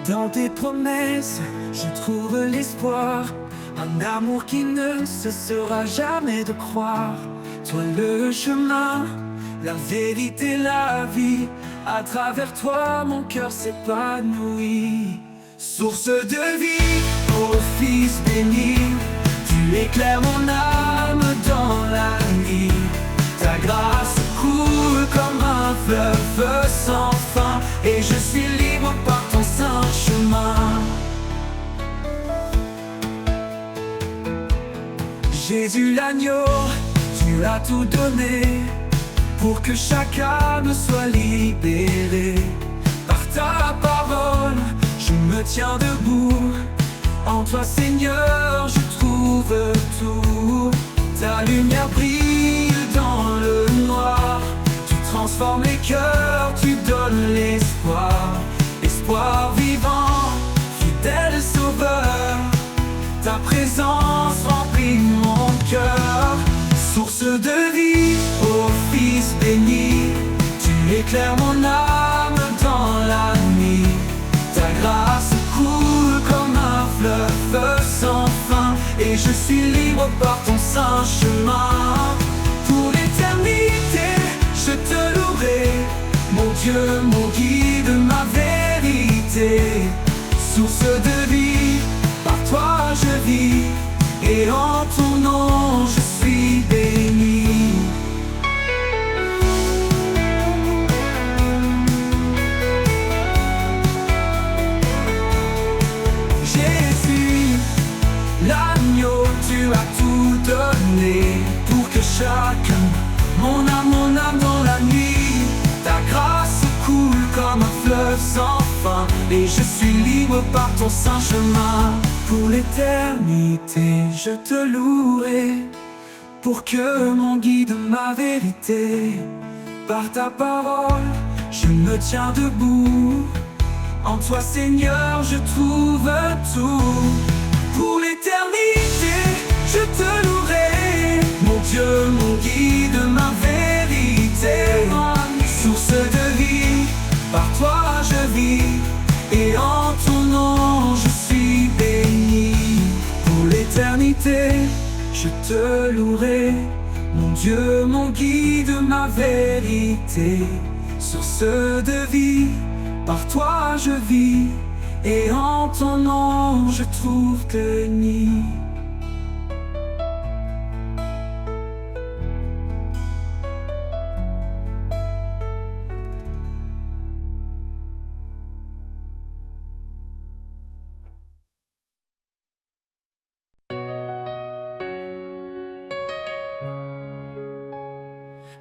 Dans tes promesses, je trouve l'espoir. Un amour qui ne cessera jamais de croire. Toi le chemin, la vérité, la vie. À travers toi, mon cœur s'épanouit. Source de vie, ô Fils béni, tu éclaires mon âme dans la nuit. Ta grâce coule comme un fleuve sans fin, et je suis libre par ton saint chemin. Jésus l'agneau, tu as tout donné pour que chaque âme soit libérée. Par ta parole, je me tiens debout. En toi, Seigneur, je trouve tout. Ta lumière brille dans le noir. Tu transformes les cœurs, tu donnes l'espoir. Espoir vivant, fidèle sauveur. Ta présence remplit mon cœur. Source de vie, ô Fils béni, tu éclaires mon âme dans la nuit. Ta grâce coule comme un fleuve sans fin, et je suis libre par ton saint chemin. Pour l'éternité, je te louerai, mon Dieu, mon guide, ma vérité. Source de vie, par toi je vis, et en ton nom je suis béni. Jésus, l'agneau, tu as tout donné pour que chacun, mon âme dans la nuit. Ta grâce coule comme un fleuve sans fin, et je suis libre par ton saint chemin. Pour l'éternité, je te louerai, pour que mon guide, ma vérité. Par ta parole, je me tiens debout. En toi, Seigneur, je trouve tout. Pour l'éternité, je te louerai, mon Dieu, mon guide, ma vérité. Source de vie, par toi je vis, et en ton nom je suis béni. Pour l'éternité, je te louerai, mon Dieu, mon guide, ma vérité. Source de vie, par toi je vis, et en ton nom je trouve que nid.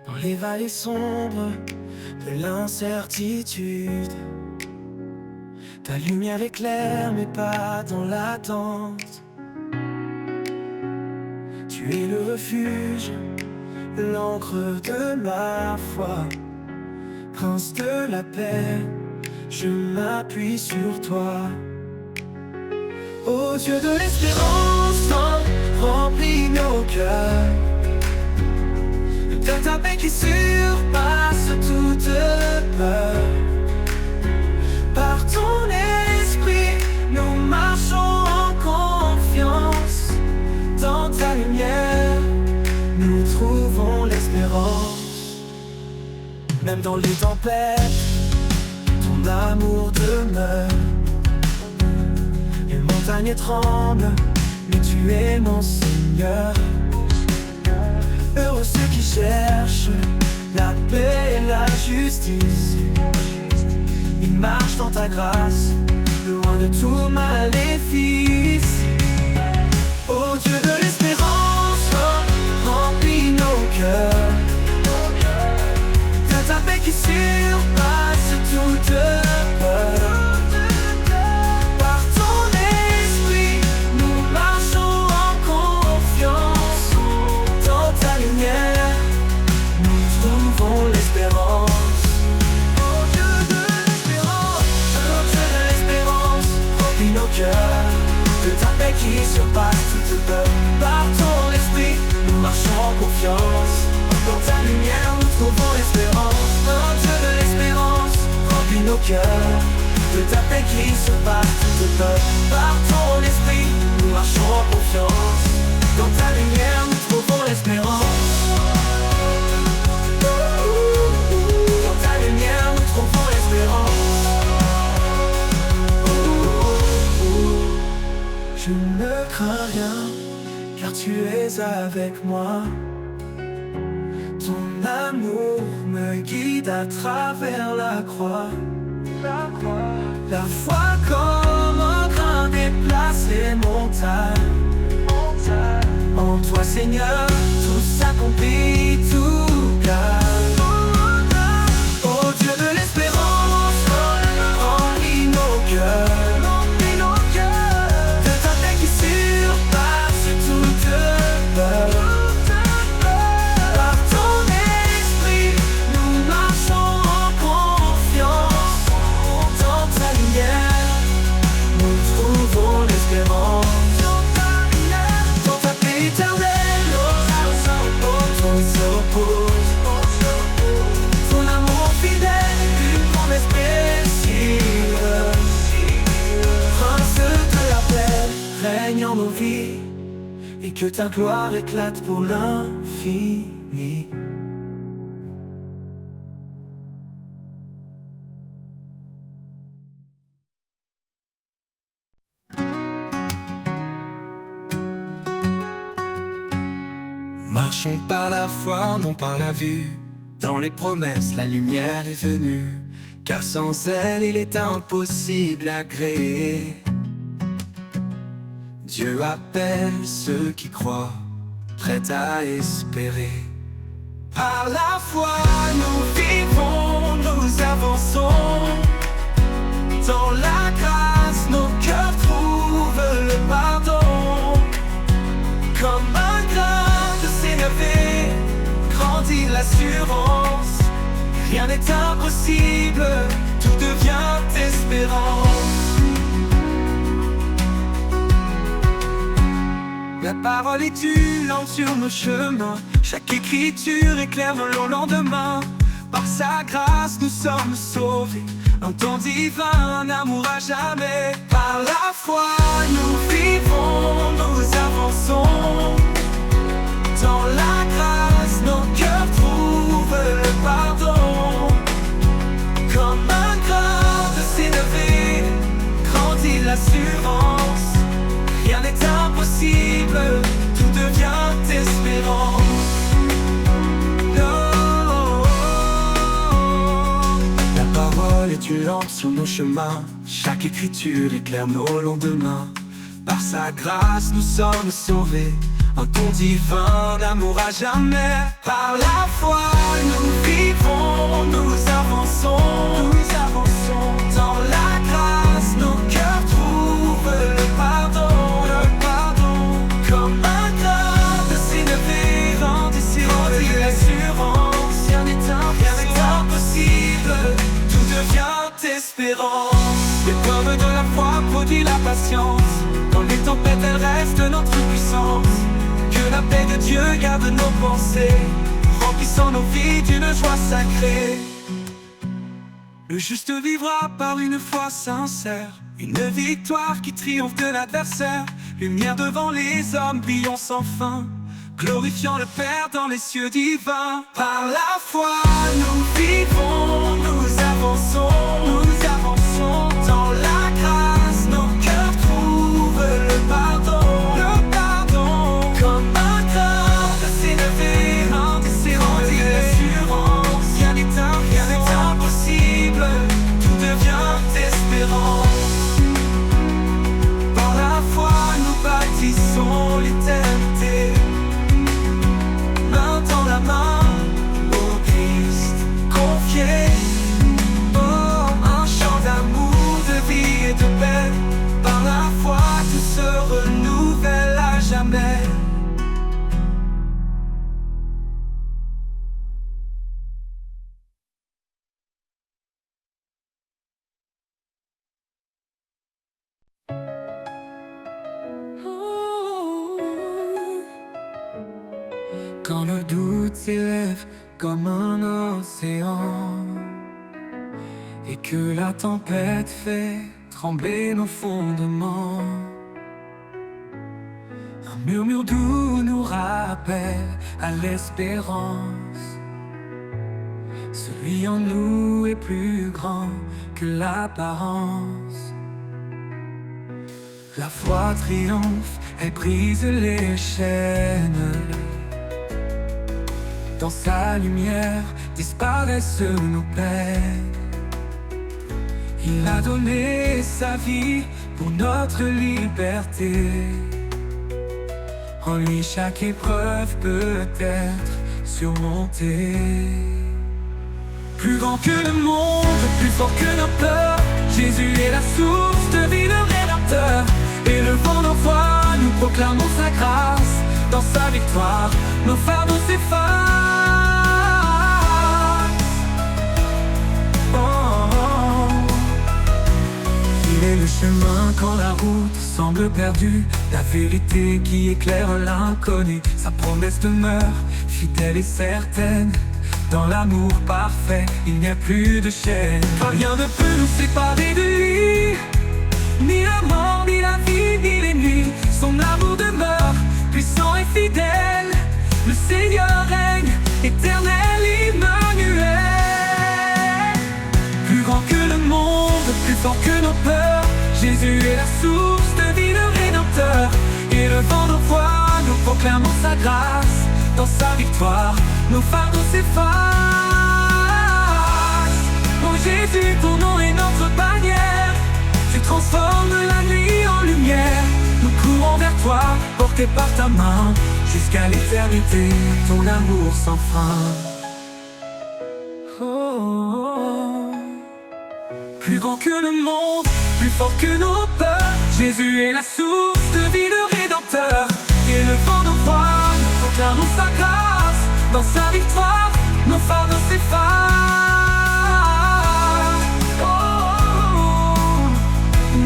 Dans les vallées sombres de l'incertitude, ta lumière éclaire mes pas dans l'attente. Tu es le refuge, l'encre de ma foi. Prince de la paix, je m'appuie sur toi. Ô Dieu de l'espérance, remplis nos cœurs de ta paix qui surpasse toute peur. Par ton esprit, nous marchons en confiance. Dans ta lumière, nous trouvons l'espérance. Même dans les tempêtes, ton amour demeure. Les montagnes tremblent, mais tu es mon Seigneur. Heureux ceux qui cherchent la paix et la justice. Ils marchent dans ta grâce, loin de tout maléfice. Ô Dieu de l'espérance, remplis nos cœurs de ta paix qui surpasse toute peur. Par ton esprit, nous marchons en confiance. Dans ta lumière, nous trouvons l'espérance. De ta paix qui surpasse toute peur. Par ton esprit, nous marchons en confiance. Dans ta lumière, nous trouvons l'espérance. Oh Dieu de l'espérance, remplis nos cœurs. de ta paix qui surpasse toute peur. Par ton esprit, nous marchons en confiance. Dans ta lumière, nous trouvons l'espérance. Dans ta lumière, nous trouvons l'espérance. Je ne crains rien, car tu es avec moi. Ton amour me guide à travers la croix. La foi comme un grain déplace les montagnes. En toi Seigneur, tout s'accomplit, tout gagne. Oh Dieu de l'espérance, remplis nos cœurs de ta paix qui surpasse toute peur. Par ton esprit, nous marchons en confiance. Dans ta lumière, nous trouvons l'espérance. Dans ta paix éternelle, nos âmes se reposent. Ton amour fidèle, une promesse précieuse. Prince de la paix, règne en nos vies, et que ta gloire éclate pour l'infini. Marchons par la foi, non par la vue. Dans les promesses, la lumière est venue. Car sans elle, il est impossible à créer. Dieu appelle ceux qui croient, prêts à espérer. Par la foi, nous vivons, nous avançons. Dans la grâce, nos cœurs trouvent le pardon. Comme un grain de sénévé, grandit l'assurance. Rien n'est impossible, tout devient espérance. La parole est une lampe sur nos chemins. Chaque écriture éclaire nos lendemains. Par sa grâce nous sommes sauvés. Un temps divin, un amour à jamais. Par la foi nous vivons, nous avançons. Dans la grâce nos cœurs trouvent le pardon. Comme un grain de sénévé, grandit l'assurance. Rien n'est impossible, tout devient espérance. La parole est une lampe sur nos chemins. Chaque écriture éclaire nos lendemains. Par sa grâce nous sommes sauvés. Un ton divin d'amour à jamais. Par la foi nous vivons, nous avançons. Dans la grâce nos cœurs trouvent le pardon. Comme un grain de sénévé, grandit l'assurance. Rien n'est impossible, tout devient espérance. L'épreuve de la foi produit la patience. Dans les tempêtes elle reste notre puissance. Que la paix de Dieu garde nos pensées, remplissant nos vies d'une joie sacrée. Le juste vivra par une foi sincère, une victoire qui triomphe de l'adversaire. Lumière devant les hommes, brillons sans fin, glorifiant le Père dans les cieux divins. Par la foi nous vivons, nous avançons. Dans la grâce nos cœurs trouvent le pardon. Comme un grain de sénévé, grandit l'assurance. Rien n'est impossible, tout devient espérance. Par la foi nous bâtissons l'éternité. Main dans la main, au Christ confié. Oh, un chant d'amour, de vie et de paix. Par la foi tout se renouvelle à jamais. Quand le doute s'élève comme un océan et que la tempête fait trembler nos fondements. Un murmure doux nous rappelle à l'espérance. Celui en nous est plus grand que l'apparence. La foi triomphe, elle brise les chaînes. Dans sa lumière disparaissent nos peines. Il a donné sa vie pour notre liberté. En lui chaque épreuve peut être surmontée. Plus grand que le monde, plus fort que nos peurs, Jésus est la source de vie, le Rédempteur. Élevons nos voix, nous proclamons sa grâce. Dans sa victoire, nos fardeaux s'effacent. Il est le chemin quand la route semble perdue, la vérité qui éclaire l'inconnu. Sa promesse demeure fidèle et certaine. Dans l'amour parfait, il n'y a plus de chaîne. Rien ne peut nous séparer de lui, ni la mort, ni la vie, ni les nuits. Son amour demeure puissant et fidèle. Le Seigneur règne, éternel Emmanuel. Plus grand que le monde, plus fort que nos peurs, Jésus est la source de vie, le Rédempteur. Élevant nos voix, nous proclamons sa grâce. Dans sa victoire, nos fardeaux s'effacent. Oh Jésus, ton nom est notre bannière. Tu transformes la nuit en lumière. Nous courons vers toi, portés par ta main. Jusqu'à l'éternité, ton amour sans fin. Oh. Plus grand que le monde, plus fort que nos peurs, Jésus est la source de vie, le Rédempteur. Élevant nos voix, nous proclamons sa grâce. Dans sa victoire, nos fardeaux s'effacent. Oh,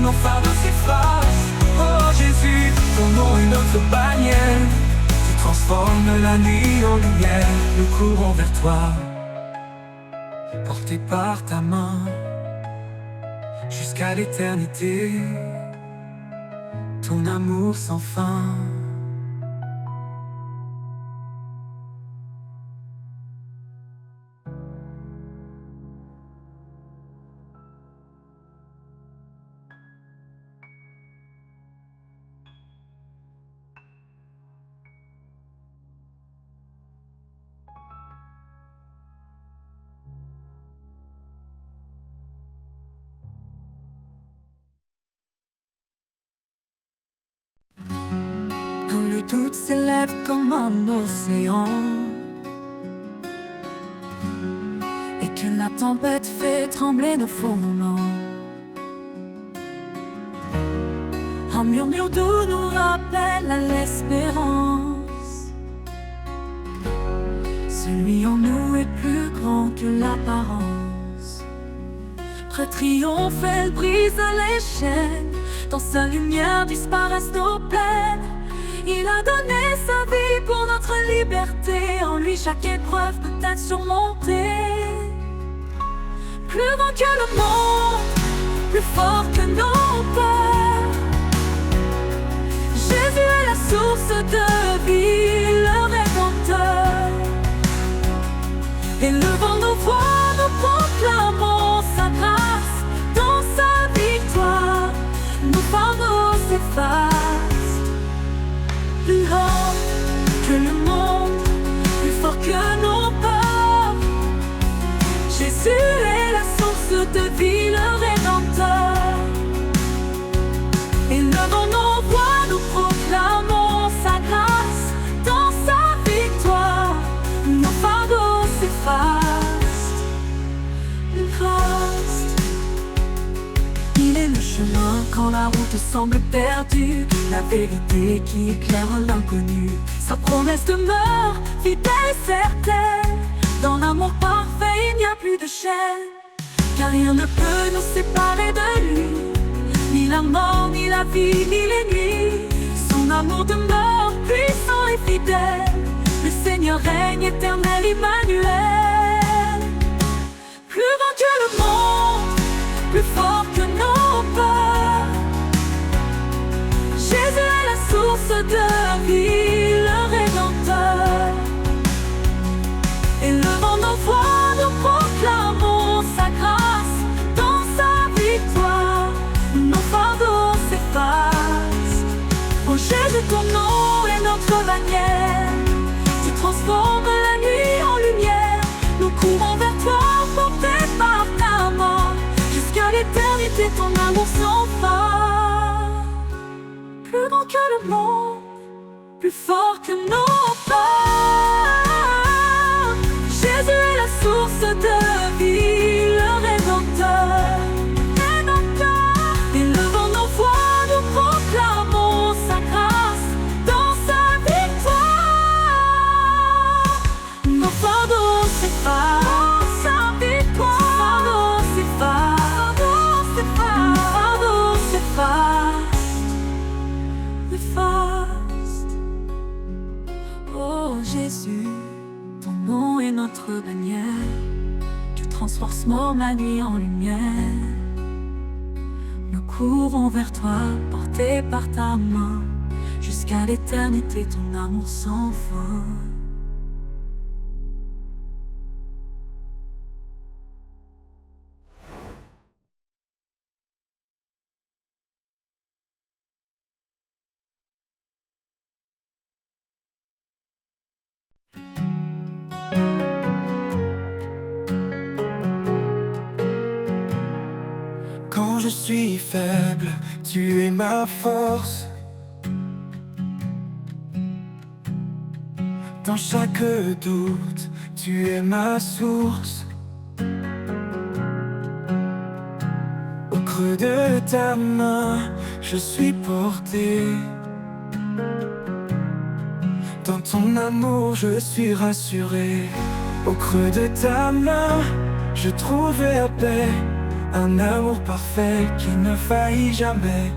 nos fardeaux s'effacent. Oh Jésus, ton nom est notre bannière. Tu transformes la nuit en lumière. Nous courons vers toi, portés par ta main. Jusqu'à l'éternité, ton amour sans fin. Quand le doute s'élève comme un océan et que la tempête fait trembler nos fondements, un murmure doux nous rappelle à l'espérance. Celui en nous est plus grand que l'apparence. Près triomphel brise les chaînes. Dans sa lumière disparaissent nos peines. Il a donné sa vie pour notre liberté. En lui chaque épreuve peut être surmontée. Plus grand que le monde, plus fort que nos peurs, Jésus est la source de vie, le Rédempteur. Élevant nos voix, nous proclamons sa grâce. Dans sa victoire, nos fardeaux s'effacent. Plus haut que le monde, plus fort que nos peurs, Jésus est la source de vie, le Rédempteur. Élevant nos voix, nous proclamons sa grâce. Dans sa victoire, nos fardeaux s'effacent. Il est le chemin quand la route semble perdue, la vérité qui éclaire l'inconnu. Sa promesse demeure fidèle et certaine. Dans l'amour parfait, il n'y a plus de chaîne. Car rien ne peut nous séparer de lui, ni la mort, ni la vie, ni les nuits. Son amour demeure puissant et fidèle. Le Seigneur règne, éternel Emmanuel. Plus grand que le monde, de vie, le Rédempteur. Élevant nos voix, nous proclamons sa grâce. Dans sa victoire, nos fardeaux s'effacent. Au jet de ton nom et notre bannière, tu transformes la nuit en lumière. Nous courons vers toi, portés par ta main. Jusqu'à l'éternité, ton amour sans fin. Plus grand que le monde, plus fort que nos peurs. Jésus est la source de vie, le Rédempteur. Élevant nos voix, nous proclamons sa grâce. Dans sa victoire, nos fardeaux s'effacent. Sa victoire, nos fardeaux s'effacent. Oh Jésus, ton nom est notre bannière. Tu transformes ma nuit en lumière. Nous courons vers toi, portés par ta main. Jusqu'à l'éternité, ton amour sans fin. Quand je suis faible, tu es ma force. Dans chaque doute, tu es ma source. Au creux de ta main, je suis porté. Dans ton amour, je suis rassuré. Au creux de ta main, je trouve la paix. Un amour parfait qui ne faillit jamais.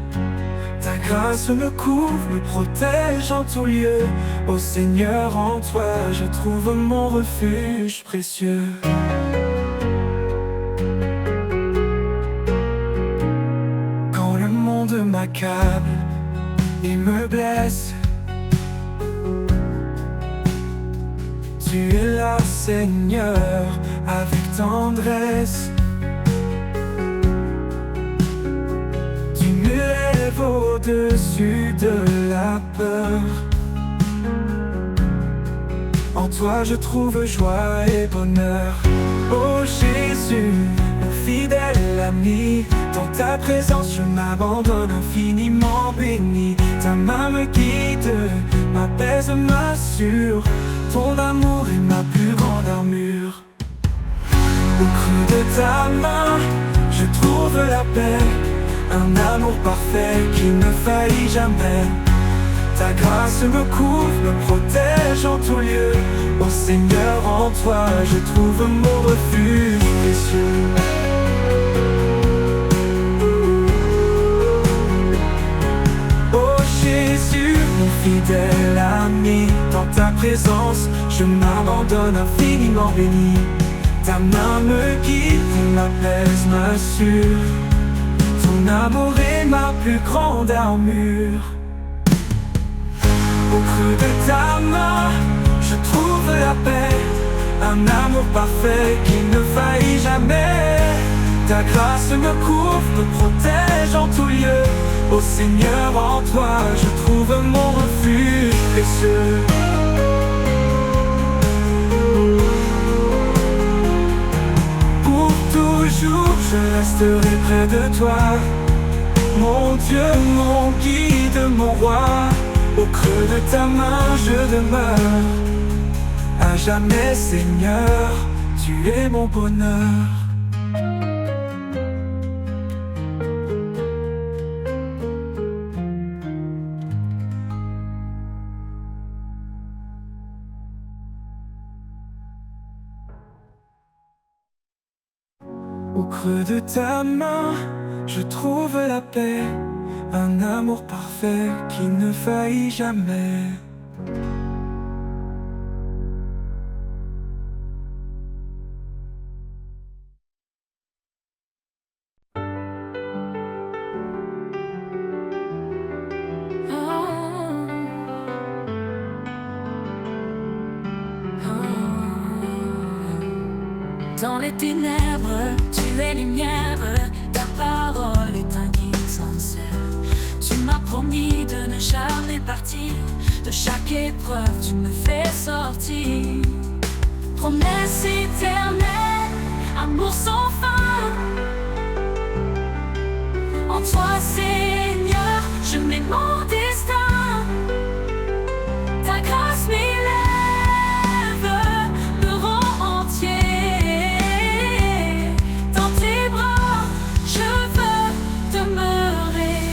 Ta grâce me couvre, me protège en tout lieu. Ô Seigneur, en toi, je trouve mon refuge précieux. Quand le monde m'accable et me blesse, tu es là, Seigneur, avec tendresse. Au-dessus de la peur, en toi je trouve joie et bonheur. Oh Jésus, mon fidèle ami, dans ta présence je m'abandonne infiniment béni. Ta main me guide, m'apaise, m'assure. Ton amour est ma plus grande armure. Au creux de ta main, je trouve la paix. Un amour parfait qui ne faillit jamais. Ta grâce me couvre, me protège en tout lieu. Ô Seigneur, en toi, je trouve mon refuge précieux. Oh Jésus, mon fidèle ami, dans ta présence, je m'abandonne infiniment béni. Ta main me guide, m'apaise, m'assure. Ton amour est ma plus grande armure. Au creux de ta main, je trouve la paix. Un amour parfait qui ne faillit jamais. Ta grâce me couvre, me protège en tout lieu. Ô Seigneur, en toi, je trouve mon refuge précieux. Toujours je resterai près de toi. Mon Dieu, mon guide, mon roi. Au creux de ta main je demeure. À jamais Seigneur, tu es mon bonheur. Au creux de ta main, je trouve la paix. Un amour parfait qui ne faillit jamais. Dans les ténèbres, tu es lumière, ta parole est un guide sincère. Tu m'as promis de ne jamais partir, de chaque épreuve tu me fais sortir. Promesse éternelle, amour sans fin. En toi Seigneur, je mets mon destin. Ta grâce m'élève, me rend entier. Dans tes bras, je veux demeurer.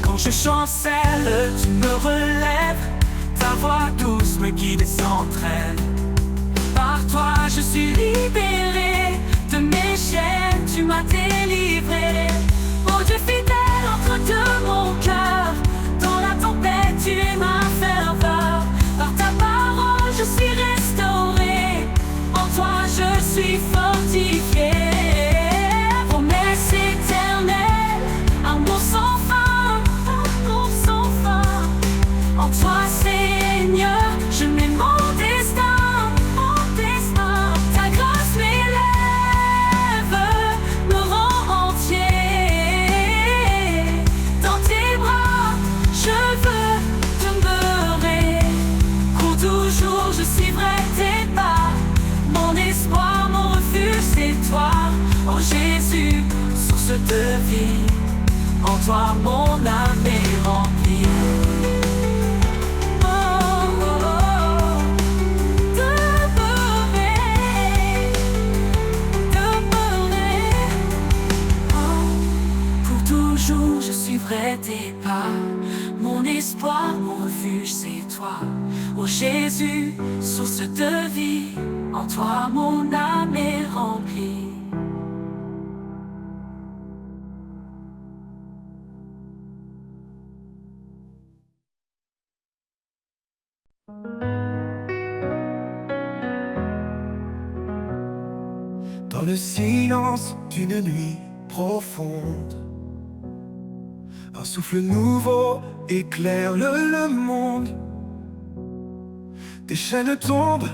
Quand je chancelle, tu me relèves. Ta voix douce me guide et s'entraîne. Par toi je suis libéré de mes chaînes, tu m'as délivré. Oh Dieu fidèle, entre de mon cœur. Dans la tempête tu es ma ferveur. Par ta parole je suis restauré. En toi je suis fortifié. Promesse éternelle, amour sans fin, amour sans fin. En toi Seigneur, je mets mon destin, mon destin. Ta grâce m'élève, me rend entier. Dans tes bras, je veux demeurer. Pour toujours, je suivrai tes pas. Mon espoir, mon refuge, c'est toi. Oh Jésus, source de vie. En toi, mon âme est remplie. Je suivrai tes pas. Mon espoir, mon refuge, c'est toi. Oh Jésus, source de vie. En toi, mon âme est remplie. Dans le silence d'une nuit profonde, un souffle nouveau éclaire le monde. Des chaînes tombent,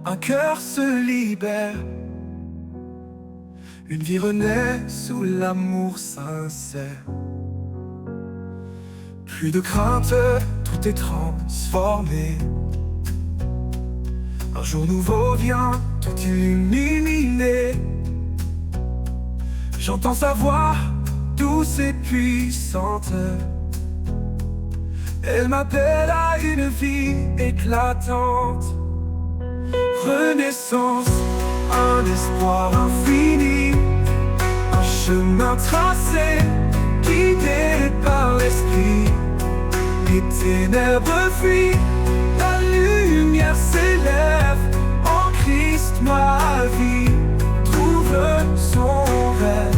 un cœur se libère. Une vie renaît sous l'amour sincère. Plus de crainte, tout est transformé. Un jour nouveau vient, tout illuminé. J'entends sa voix douce et puissante. Elle m'appelle à une vie éclatante. Renaissance, un espoir infini, un chemin tracé, guidé par l'esprit. Les ténèbres fuient, la lumière s'élève. En Christ ma vie trouve son rêve.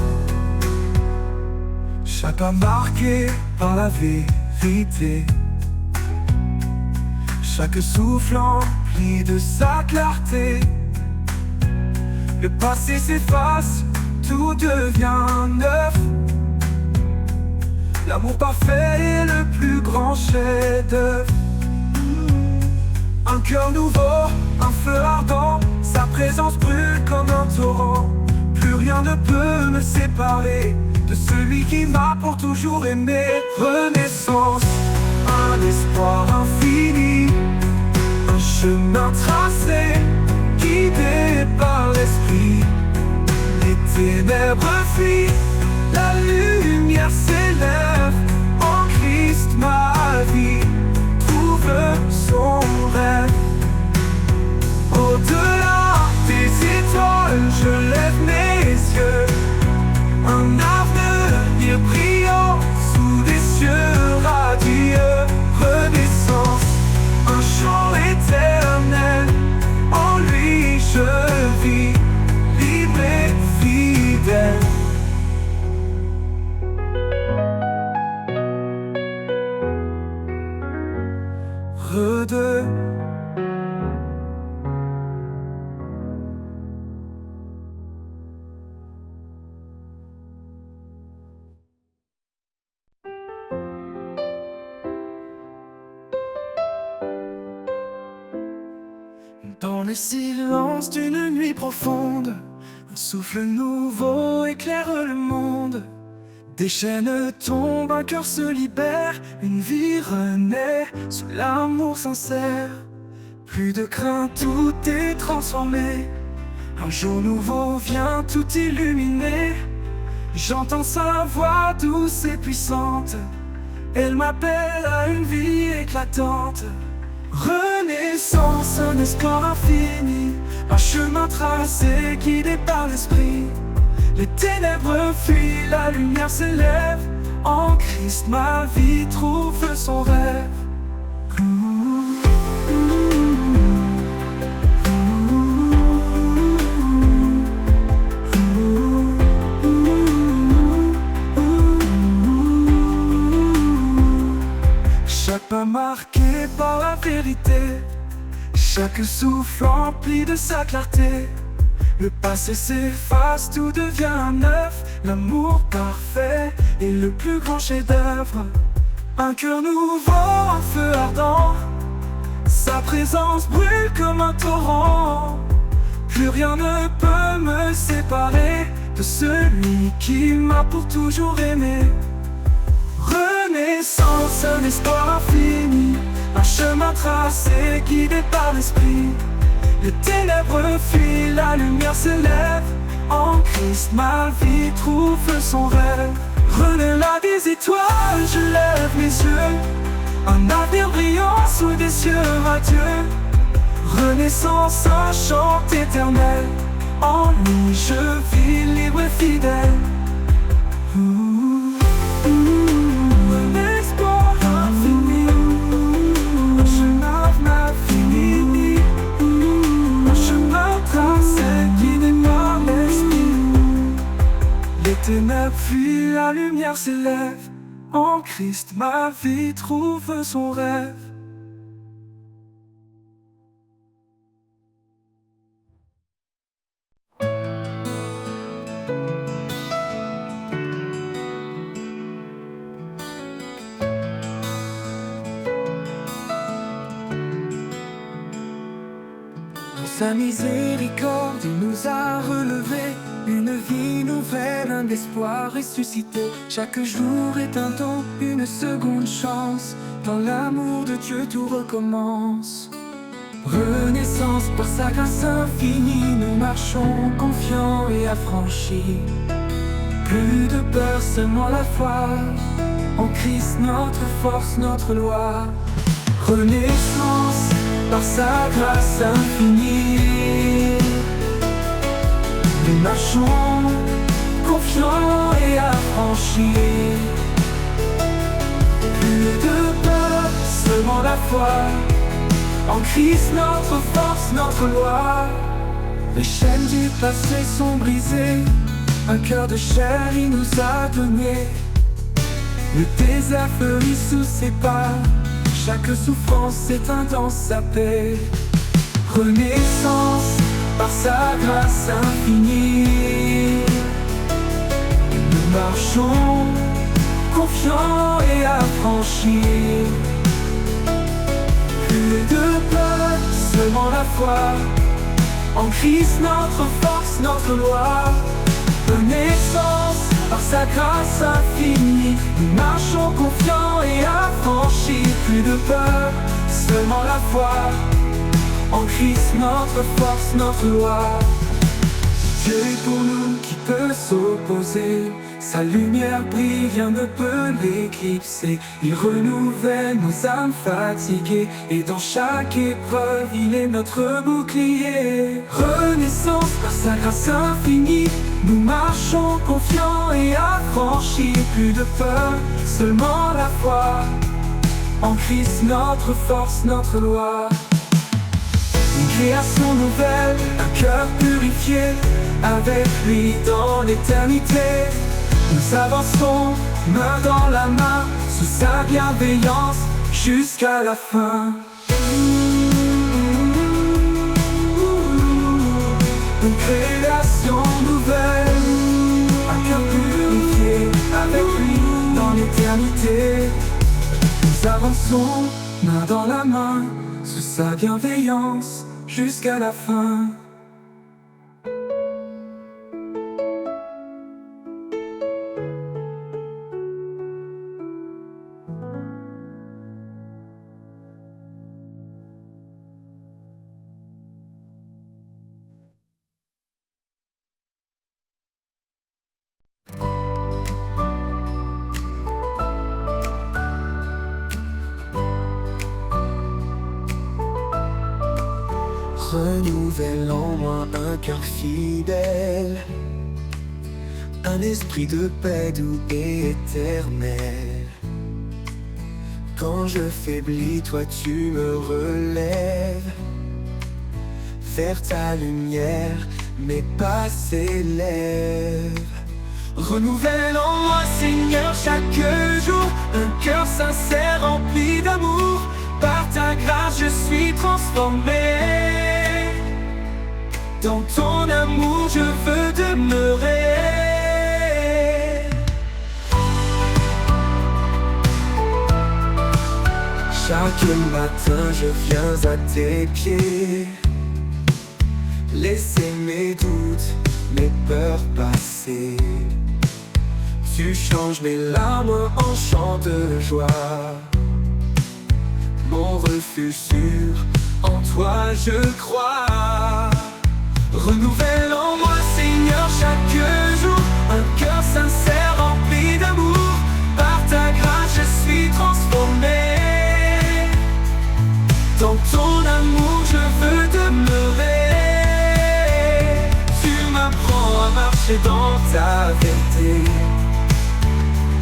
Chaque pas marqué par la vérité, chaque souffle empli de sa clarté. Le passé s'efface, tout devient neuf. L'amour parfait est le plus grand chef-d'œuvre. Un cœur nouveau, un feu ardent, sa présence brûle comme un torrent. Plus rien ne peut me séparer de celui qui m'a pour toujours aimé. Renaissance, un espoir infini, un chemin tracé, guidé par l'esprit. Les ténèbres fuient, la lumière s'élève. En Christ ma vie trouve son rêve. Au-delà des étoiles, je lève mes yeux. Un avenir brillant sous des cieux radieux. Renaissance, un chant éternel. En lui je vis, libre et fidèle. Redeux. Dans le silence d'une nuit profonde, un souffle nouveau éclaire le monde. Des chaînes tombent, un cœur se libère, une vie renaît sous l'amour sincère. Plus de crainte, tout est transformé. Un jour nouveau vient tout illuminer. J'entends sa voix douce et puissante. Elle m'appelle à une vie éclatante. Renaissance, un espoir infini, un chemin tracé, guidé par l'esprit. Les ténèbres fuient, la lumière s'élève. En Christ ma vie trouve son rêve. Chaque pas marqué par la vérité, chaque souffle empli de sa clarté. Le passé s'efface, tout devient neuf. L'amour parfait est le plus grand chef-d'œuvre. Un cœur nouveau, un feu ardent. Sa présence brûle comme un torrent. Plus rien ne peut me séparer de celui qui m'a pour toujours aimé. Renaissance, un espoir infini, un chemin tracé, guidé par l'esprit. Les ténèbres fuient, la lumière s'élève. En Christ ma vie trouve son rêve. Renaît la des étoiles, je lève mes yeux. Un avenir brillant sous des cieux radieux. Renaissance, un chant éternel. En lui je vis libre et fidèle. Les ténèbres fuient, la lumière s'élève. En Christ ma vie trouve son rêve. Sa miséricorde, il nous a relevés. Une vie nouvelle, un espoir ressuscité. Chaque jour est un don, une seconde chance. Dans l'amour de Dieu tout recommence. Renaissance, par sa grâce infinie, nous marchons confiants et affranchis. Plus de peur, seulement la foi. En Christ notre force, notre loi. Renaissance, par sa grâce infinie. Nous marchons confiants et affranchis. Plus de peur, seulement la foi. En Christ notre force, notre loi. Les chaînes du passé sont brisées. Un cœur de chair il nous a donné. Le désert fleurit sous ses pas. Chaque souffrance éteint dans sa paix. Renaissance, par sa grâce infinie. Nous marchons confiants et affranchis. Plus de peur, seulement la foi. En Christ notre force, notre loi. Renaissance, par sa grâce infinie. Nous marchons confiants et affranchis. Plus de peur, seulement la foi. En Christ notre force, notre loi. Dieu est pour nous, qui peut s'opposer? Sa lumière brille, rien ne peut l'éclipser. Il renouvelle nos âmes fatiguées. Et dans chaque épreuve, il est notre bouclier. Renaissance, par sa grâce infinie. Nous marchons confiants et affranchis. Plus de peur, seulement la foi. En Christ notre force, notre loi. Une création nouvelle, un cœur purifié. Avec lui dans l'éternité. Nous avancerons main dans la main. Sous sa bienveillance jusqu'à la fin. Une création nouvelle, un cœur purifié. Avec lui dans l'éternité. Nous avançons main dans la main. Sous sa bienveillance jusqu'à la fin. Renouvelle en moi un cœur fidèle, un esprit de paix doux et éternel. Quand je faiblis, toi tu me relèves. Vers ta lumière, mes pas s'élèvent. Renouvelle en moi, Seigneur, chaque jour un cœur sincère rempli d'amour. Par ta grâce, je suis transformé. Dans ton amour, je veux demeurer. Chaque matin, je viens à tes pieds. Laisser mes doutes, mes peurs passer. Tu changes mes larmes en chants de joie. Mon refuge sûr, en toi je crois. Renouvelle en moi, Seigneur, chaque jour un cœur sincère rempli d'amour. Par ta grâce, je suis transformé. Dans ton amour, je veux demeurer. Tu m'apprends à marcher dans ta vérité,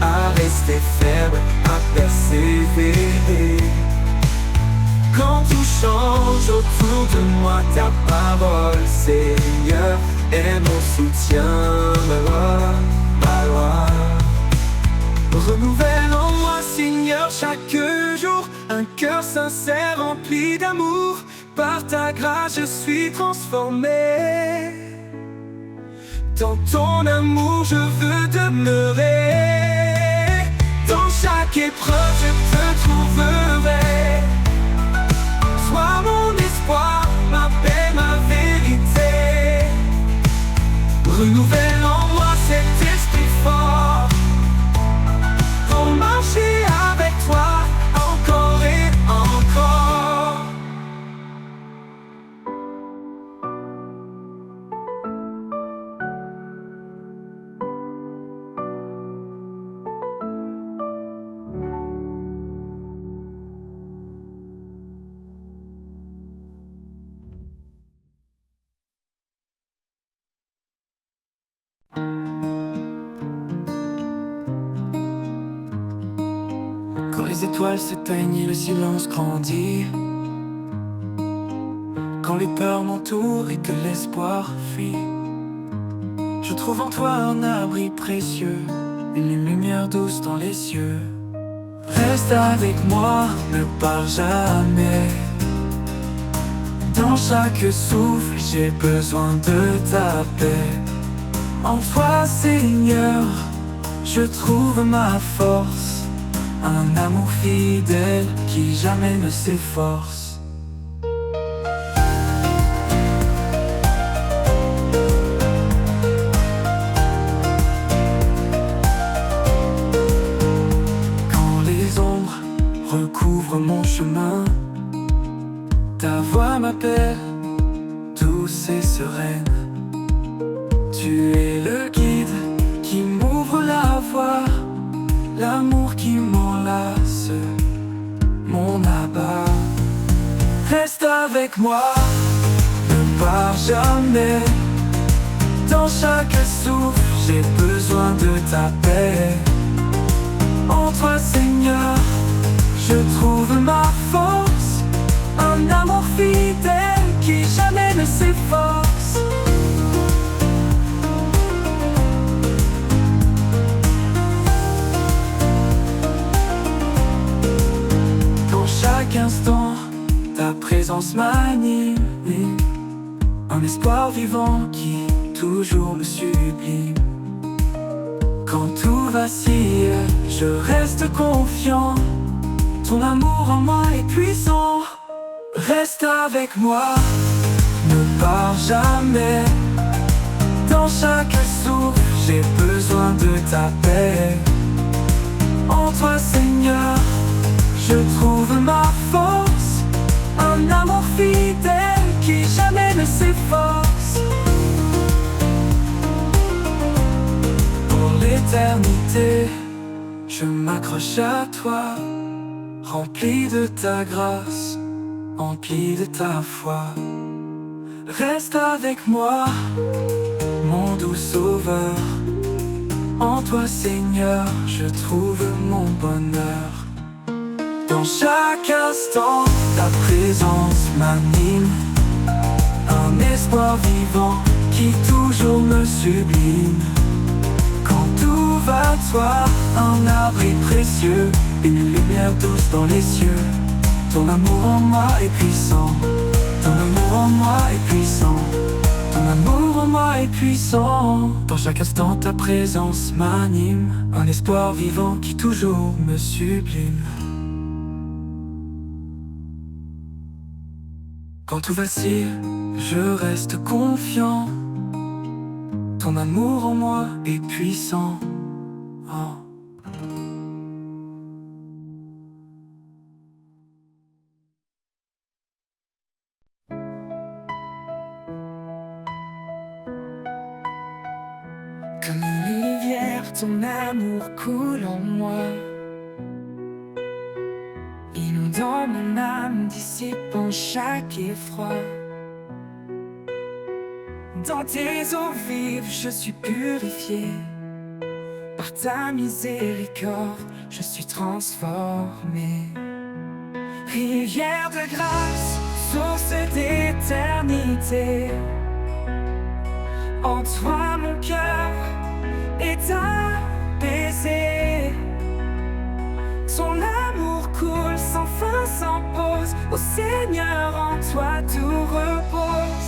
à rester ferme, à persévérer. Quand tout change autour de moi, ta parole, Seigneur, est mon soutien, ma loi. Renouvelle en moi, Seigneur, chaque jour un cœur sincère rempli d'amour. Par ta grâce, je suis transformé. Dans ton amour, je veux demeurer. Dans chaque épreuve, je te trouverai. Sois mon espoir, ma paix, ma vérité. Renouvelle en moi cet esprit fort pour marcher avec toi encore et encore. Quand les étoiles s'éteignent et le silence grandit, quand les peurs m'entourent et que l'espoir fuit, je trouve en toi un abri précieux, une lumière douce dans les cieux. Reste avec moi, ne pars jamais. Dans chaque souffle, j'ai besoin de ta paix. En toi, Seigneur, je trouve ma force, un amour fidèle qui jamais ne s'efforce. Quand les ombres recouvrent mon chemin, ta voix m'appelle, douce et sereine. Tu es le guide qui m'ouvre la voie, l'amour qui m'enlace, mon abat. Reste avec moi, ne pars jamais. Dans chaque souffle, j'ai besoin de ta paix. En toi, Seigneur, je trouve ma force, un amour fidèle qui jamais ne s'efforce. Chaque instant, ta présence m'anime, un espoir vivant qui toujours me sublime. Quand tout vacille, je reste confiant, ton amour en moi est puissant. Reste avec moi, pars jamais. Dans chaque souffle, j'ai besoin de ta paix. En toi, Seigneur, je trouve ma force. Un amour fidèle qui jamais ne s'efface. Pour l'éternité, je m'accroche à toi, rempli de ta grâce, empli de ta foi. Reste avec moi, mon doux sauveur. En toi, Seigneur, je trouve mon bonheur. Dans chaque instant, ta présence m'anime. Un espoir vivant qui toujours me sublime. Quand tout va à toi, un abri précieux, une lumière douce dans les cieux. Ton amour en moi est puissant. Ton amour en moi est puissant. Ton amour en moi est puissant. Dans chaque instant ta présence m'anime. Un espoir vivant qui toujours me sublime. Quand tout vacille, je reste confiant. Ton amour en moi est puissant. Oh. Comme une rivière, ton amour coule en moi, inondant mon âme, dissipant chaque effroi. Dans tes eaux vives, je suis purifié. Par ta miséricorde, je suis transformé. Rivière de grâce, source d'éternité. En toi mon cœur est apaisé. Son amour coule sans fin, sans pause. Ô Seigneur, en toi tout repose.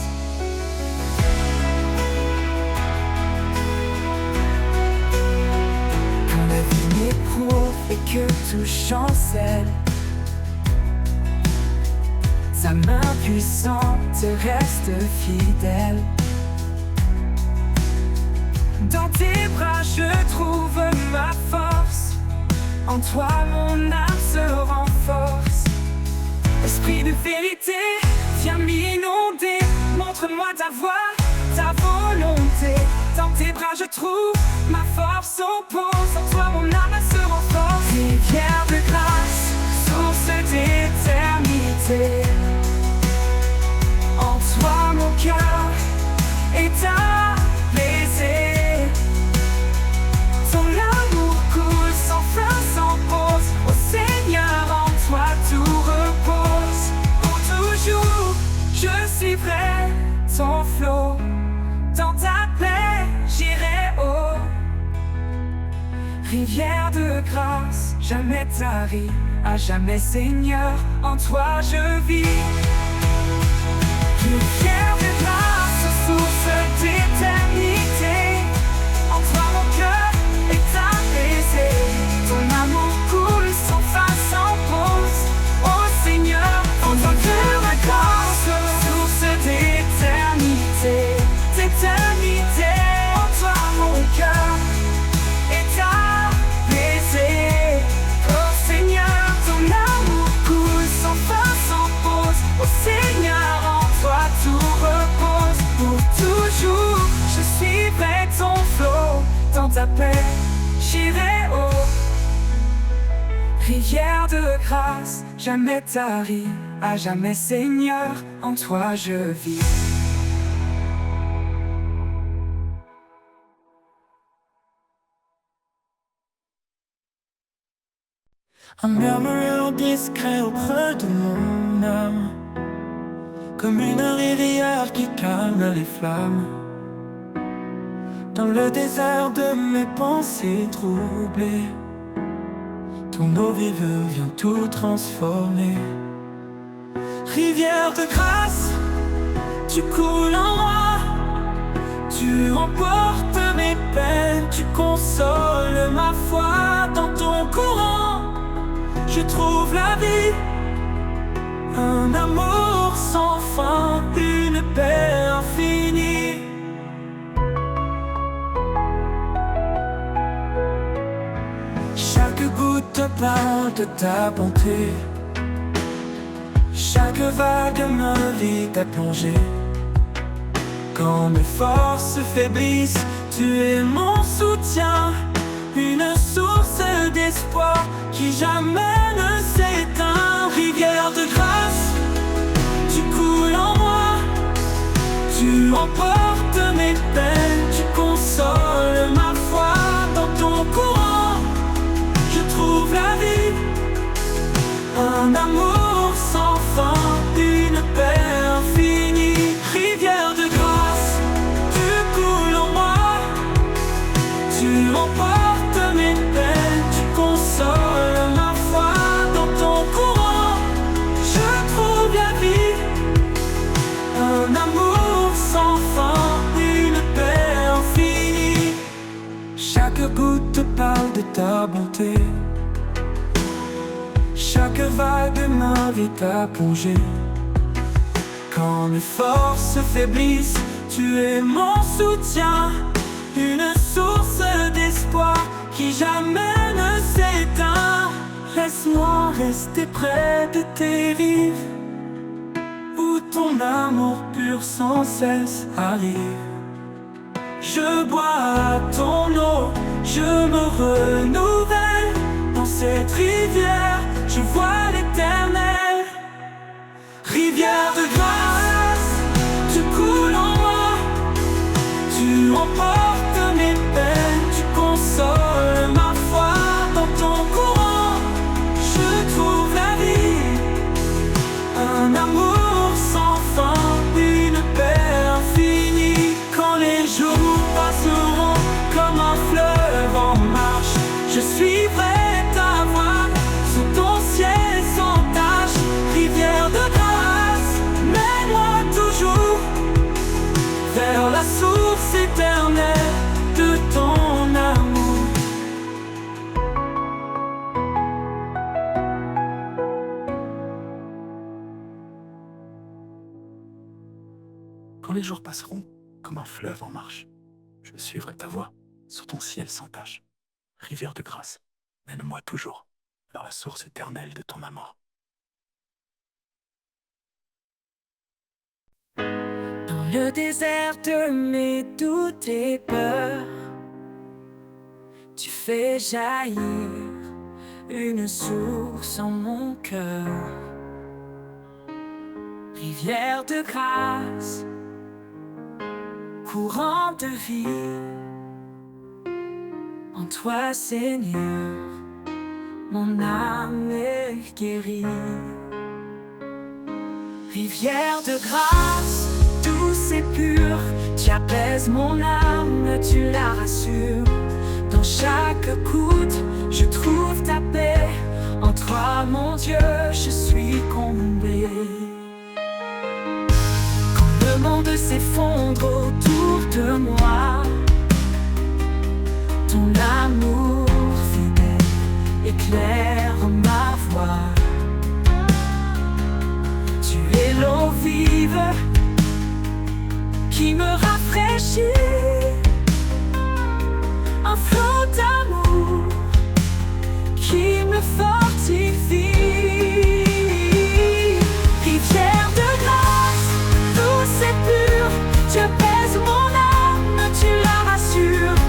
Quand la vie m'éprouve et que tout chancelle, sa main puissante reste fidèle. Dans tes bras je trouve ma force. En toi mon âme se renforce. Esprit de vérité, viens m'inonder. Montre-moi ta voie, ta volonté. Dans tes bras je trouve ma force au pose. En toi mon âme se renforce. Rivière de grâce, source d'éternité. En toi mon cœur est apaisé. Ton amour coule sans fin, sans pause. Ô Seigneur, en toi tout repose. Pour toujours, je suivrai ton flot. Dans ta paix, j'irai haut. Rivière de grâce, jamais tarie. À jamais, Seigneur, en toi je vis. Rivière de grâce, source d'éternité. En toi mon cœur est apaisé. Ton amour coule sans fin, sans pause. Ô Seigneur, en toi cœur ma grâce, source d'éternité, d'éternité. En toi mon cœur est apaisé. Ô Seigneur, ton amour coule sans fin, sans pause. Ô Seigneur, en toi tout repose. Pour toujours, je suivrai ton flot. Dans ta paix, j'irai haut. Rivière de grâce, jamais tarie. À jamais, Seigneur, en toi je vis. Un murmure discret auprès de mon âme, comme une rivière qui calme les flammes. Dans le désert de mes pensées troublées, ton eau vive vient tout transformer. Rivière de grâce, tu coules en moi. Tu emportes mes peines, tu consoles ma foi. Dans ton courant, je trouve la vie. Un amour sans fin, une paix de ta bonté. Chaque vague m'invite à plonger. Quand mes forces faiblissent, tu es mon soutien, une source d'espoir qui jamais ne s'éteint. Rivière de grâce, tu coules en moi, tu emportes mes peines, tu consoles ma foi. Dans ton courant, je trouve la vie, un amour sans fin, une paix infinie. Rivière de grâce, tu coules en moi, tu emportes mes peines, tu consoles ma foi. Dans ton courant, je trouve la vie, un amour sans fin, une paix infinie. Chaque goutte parle de ta bonté. Chaque vague m'invite à plonger. Quand mes forces faiblissent, tu es mon soutien, une source d'espoir qui jamais ne s'éteint. Laisse-moi rester près de tes rives, où ton amour pur sans cesse arrive. Je bois à ton eau, je me renouvelle. Dans cette rivière, je vois l'éternel. Rivière de grâce, tu coules en moi, tu emportes mes peines, tu consoles ma foi. Dans ton courant, je trouve la vie, un amour sans fin, une paix infinie. Quand les jours passeront comme un fleuve en marche, je suivrai ta voie sous ton ciel sans tache. Rivière de grâce, mène-moi toujours vers la source éternelle de ton amour. Quand les jours passeront comme un fleuve en marche, je suivrai ta voie sur ton ciel sans tache. Rivière de grâce, mène-moi toujours vers la source éternelle de ton amour. Dans le désert de mes doutes et peurs, tu fais jaillir une source en mon cœur. Rivière de grâce, courant de vie, en toi Seigneur, mon âme est guérie. Rivière de grâce, douce et pure, tu apaises mon âme, tu la rassures. Dans chaque goutte, je trouve ta paix. En toi, mon Dieu, je suis comblé. Quand le monde s'effondre autour de moi, ton amour fidèle éclaire ma voie. Tu es l'eau vive qui me rafraîchit, un flot d'amour qui me fortifie. Rivière de grâce, douce et pure, tu apaises mon âme, tu la rassures.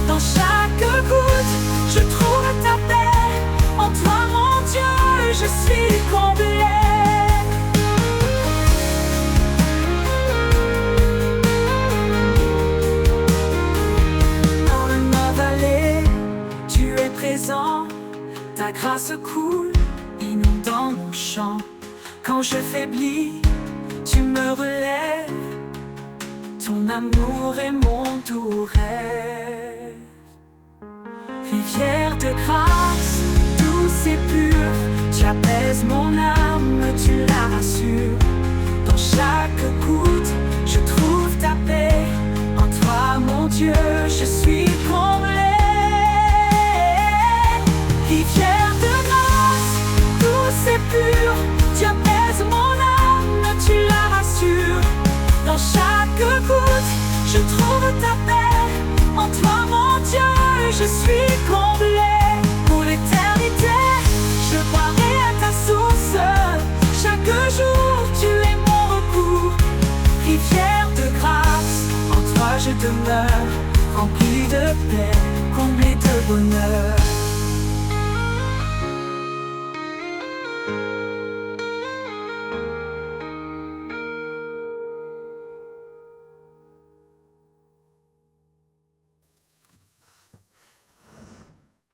Dans chaque goutte, je trouve ta paix. En toi, mon Dieu, je suis comblé. Ta grâce coule, inondant mon champ. Quand je faiblis, tu me relèves. Ton amour est mon doux rêve. Rivière de grâce, douce et pure, tu apaises mon âme, tu la rassures. Dans chaque goutte, je trouve ta paix. En toi, mon Dieu, je suis comblé. Rivière de grâce, douce et pure, tu apaises mon âme, tu la rassures. Dans chaque goutte, je trouve ta paix. En toi, mon Dieu, je suis comblé. Pour l'éternité, je paix, comblé de bonheur.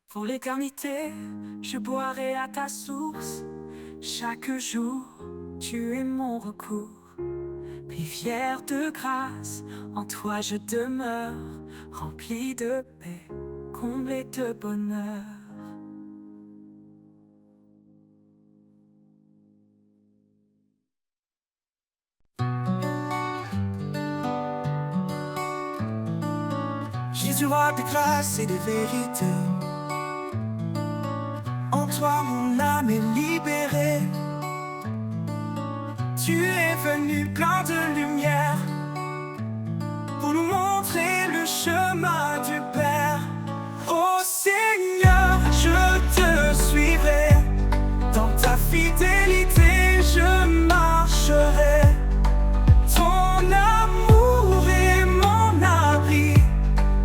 Pour l'éternité, je boirai à ta source. Chaque jour, tu es mon recours. Rivière de grâce, en toi je demeure, rempli de paix, comblé de bonheur. Jésus, roi de grâce et de vérité, en toi mon âme est libérée. Tu es venu plein de lumière pour nous montrer le chemin du Père. Ô Seigneur, je te suivrai, dans ta fidélité je marcherai. Ton amour est mon abri,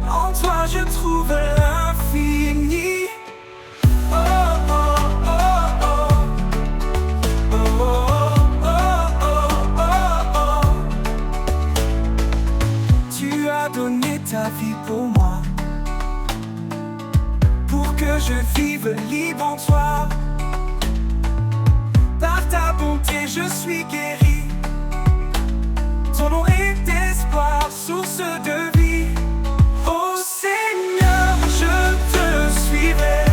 en toi je trouve l'infini. Oh, oh, oh, oh. Oh, oh, oh, oh, oh. Tu as donné ta vie pour moi, pour que je vive libre en toi. Par ta bonté je suis guéri, ton nom est espoir, source de vie. Ô Seigneur, je te suivrai,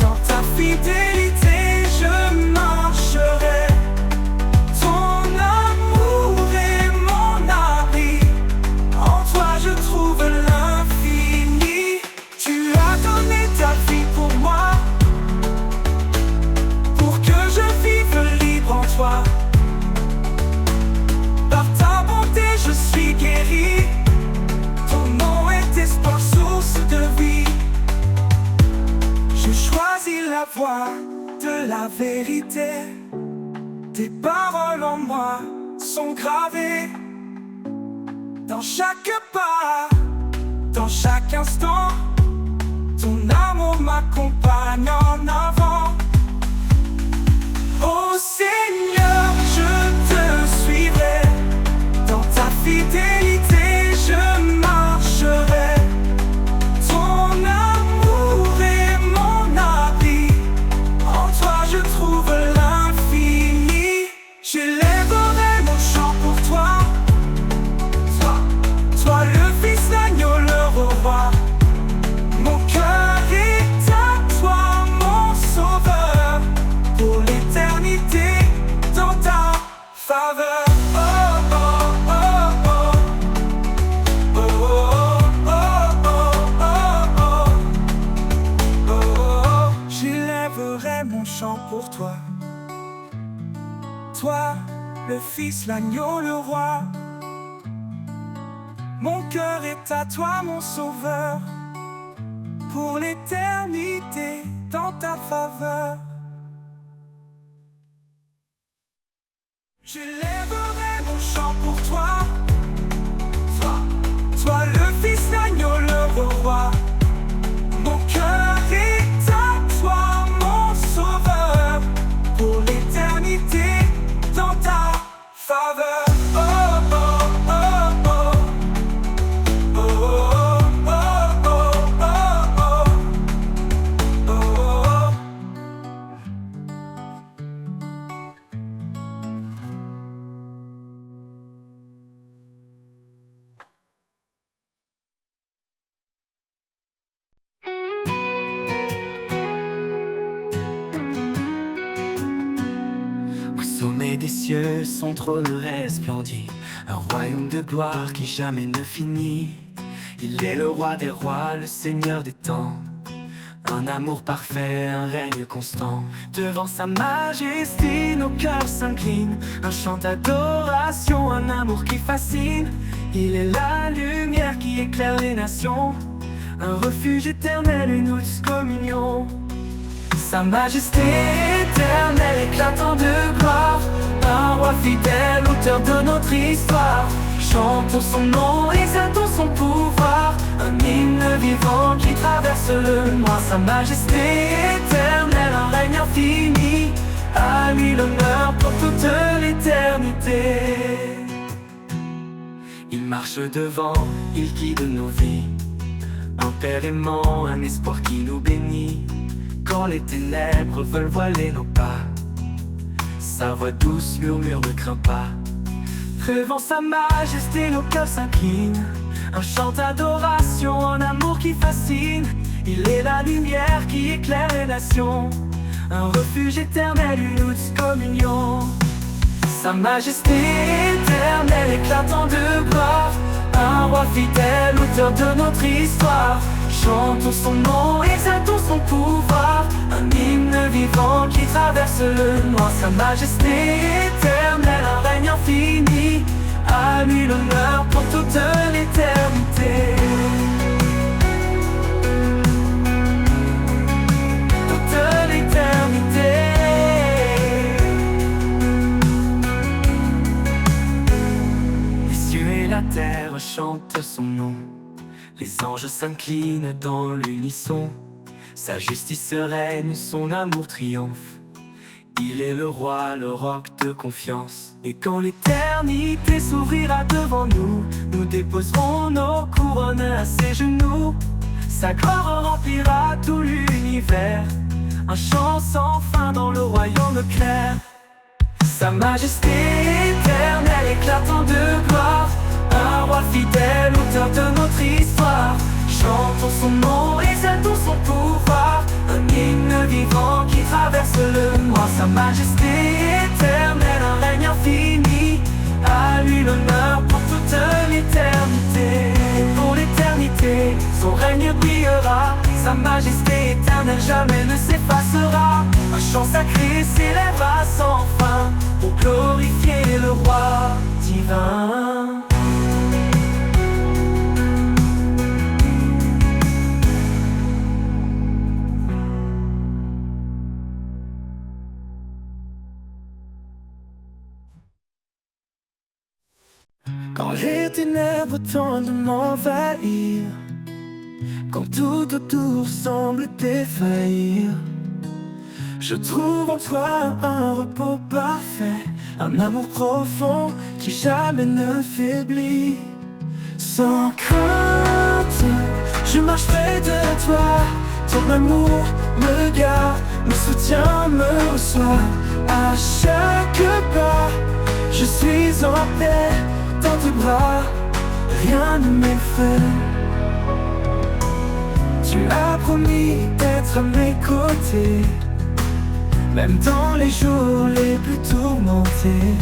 dans ta fidélité je marcherai. Ton amour est mon abri, en toi je trouve l'infini. Tu as donné ta vie pour moi, pour que je vive libre en toi. Par ta bonté je suis guéri, ton nom est espoir, source de vie. Je choisis la voie de la vérité, tes paroles en moi sont gravées. Dans chaque pas, dans chaque instant, ton amour m'accompagne en avant. Ô Seigneur, je te suivrai, dans ta fidélité je marcherai. Ton amour est mon abri, en toi je trouve l'infini. J'élèverai mon chant pour toi, toi le Fils d'agneau, le roi. Mon cœur est à toi, mon sauveur, pour l'éternité dans ta faveur. Oh, oh, oh, oh. Oh, oh, oh, oh, oh, oh. Oh, j'élèverai mon chant pour toi, toi, le Fils, l'agneau, le roi. Mon cœur est à toi, mon sauveur, pour l'éternité dans ta faveur. J'élèverai mon chant pour toi, toi le Fils d'agneau, le roi. Mon cœur est à toi, mon sauveur, pour l'éternité dans ta faveur. Oh, oh, oh, oh. Oh, oh, oh, oh, oh, oh, oh. Au sommet des cieux, son trône resplendit, un royaume de gloire qui jamais ne finit. Il est le roi des rois, le seigneur des temps, un amour parfait, un règne constant. Devant sa majesté, nos cœurs s'inclinent, un chant d'adoration, un amour qui fascine. Il est la lumière qui éclaire les nations, un refuge éternel, une douce communion. Sa majesté éternelle éclatant de gloire, un roi fidèle, auteur de notre histoire. Chantons son nom, exaltons son pouvoir, un hymne vivant qui traverse le noir. Sa majesté éternelle, un règne infini, à lui l'honneur pour toute l'éternité. Il marche devant, il guide nos vies, un père aimant, un espoir qui nous bénit. Quand les ténèbres veulent voiler nos pas, sa voix douce murmure ne crains pas. Devant sa majesté, nos cœurs s'inclinent, un chant d'adoration, un amour qui fascine. Il est la lumière qui éclaire les nations, un refuge éternel, une douce communion. Sa majesté éternelle éclatant de gloire, un roi fidèle, auteur de notre histoire. Chantons son nom, exaltons son pouvoir, un hymne vivant qui traverse le noir. Sa majesté éternelle, un règne infini, à lui l'honneur pour toute l'éternité. Toute l'éternité. Les cieux et la terre chantent son nom, les anges s'inclinent dans l'unisson. Sa justice règne, son amour triomphe. Il est le roi, le roc de confiance. Et quand l'éternité s'ouvrira devant nous, nous déposerons nos couronnes à ses genoux. Sa gloire remplira tout l'univers, un chant sans fin dans le royaume clair. Sa majesté éternelle éclatant de gloire, un roi fidèle, auteur de notre histoire. Chantons son nom, exaltons son pouvoir, un hymne vivant qui traverse le noir. Sa majesté éternelle, un règne infini, à lui l'honneur pour toute l'éternité. Pour l'éternité, son règne brillera, sa majesté éternelle jamais ne s'effacera. Un chant sacré s'élèvera sans fin pour glorifier le roi divin. Quand les ténèbres tentent de m'envahir, quand tout autour semble défaillir, je trouve en toi un repos parfait, un amour profond qui jamais ne faiblit. Sans crainte, je marche près de toi, ton amour me garde, me soutient, me reçoit. À chaque pas, je suis en paix dans tes bras, rien ne m'effraie. Tu as promis d'être à mes côtés, même dans les jours les plus tourmentés.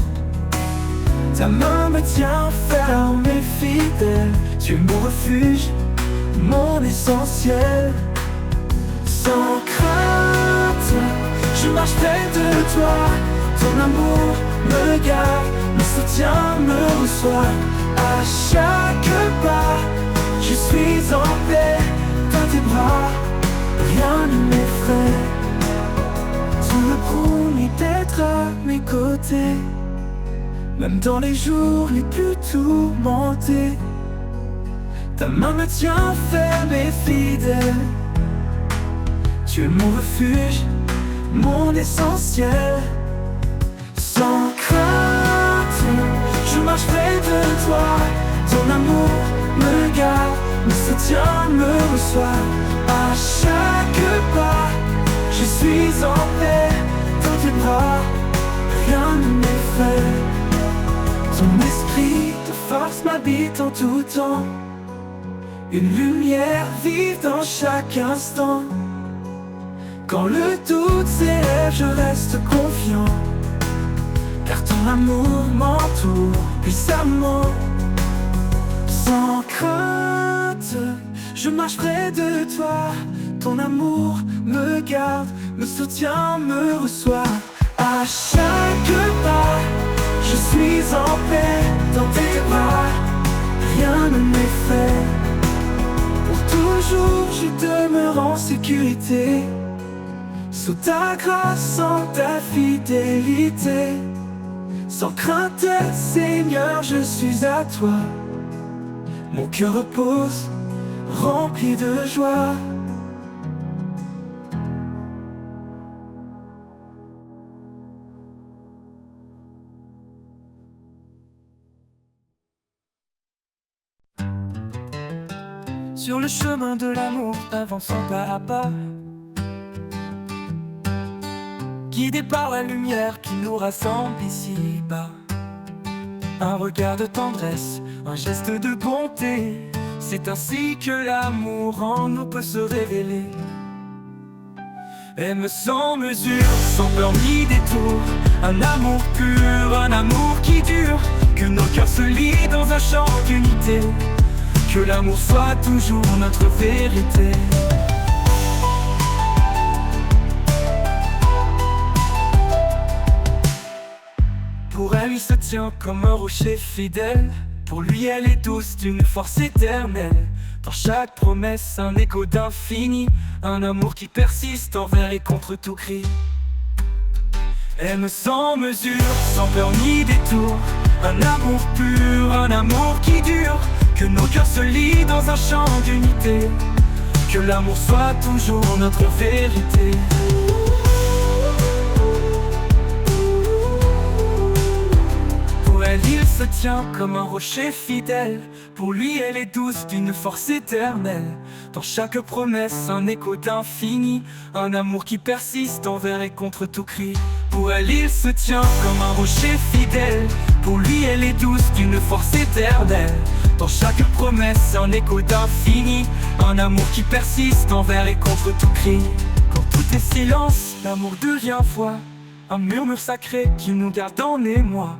Ta main me tient ferme et fidèle, tu es mon refuge, mon essentiel. Sans crainte, je marche près de toi, ton amour me garde, me soutient, me reçoit. À chaque pas, je suis en paix dans tes bras, rien ne m'effraie. Tu me promis d'être à mes côtés, même dans les jours les plus tourmentés. Ta main me tient ferme et fidèle, tu es mon refuge, mon essentiel. Sans crainte, je marche près de toi, ton amour me garde, me soutient, me reçoit. À chaque pas, je suis en paix dans tes bras, rien ne m'effraie. Ton esprit de force m'habite en tout temps, une lumière vive dans chaque instant. Quand le doute s'élève, je reste confiant, car ton amour m'entoure puissamment. Sans crainte, je marche près de toi, ton amour me garde, me soutient, me reçoit. À chaque pas, je suis en paix dans tes bras, rien ne m'effraie. Pour toujours, je demeure en sécurité, sous ta grâce, en ta fidélité. Sans crainte, Seigneur, je suis à toi. Mon cœur repose, rempli de joie. Sur le chemin de l'amour, avançant pas à pas, guidé par la lumière qui nous rassemble ici-bas. Un regard de tendresse, un geste de bonté, c'est ainsi que l'amour en nous peut se révéler. Aime sans mesure, sans peur ni détour, un amour pur, un amour qui dure, que nos cœurs se lient dans un chant d'unité, que l'amour soit toujours notre vérité. Pour elle, il se tient comme un rocher fidèle. Pour lui, elle est douce d'une force éternelle. Dans chaque promesse, un écho d'infini, un amour qui persiste envers et contre tout cri. Aime sans mesure, sans peur ni détour, un amour pur, un amour qui dure, que nos cœurs se lient dans un chant d'unité, que l'amour soit toujours notre vérité. Pour elle, il se tient comme un rocher fidèle. Pour lui, elle est douce d'une force éternelle. Dans chaque promesse, un écho d'infini, un amour qui persiste envers et contre tout cri. Pour elle, il se tient comme un rocher fidèle. Pour lui, elle est douce d'une force éternelle. Dans chaque promesse, un écho d'infini, un amour qui persiste envers et contre tout cri. Quand tout est silence, l'amour devient voix, un murmure sacré qui nous garde en émoi.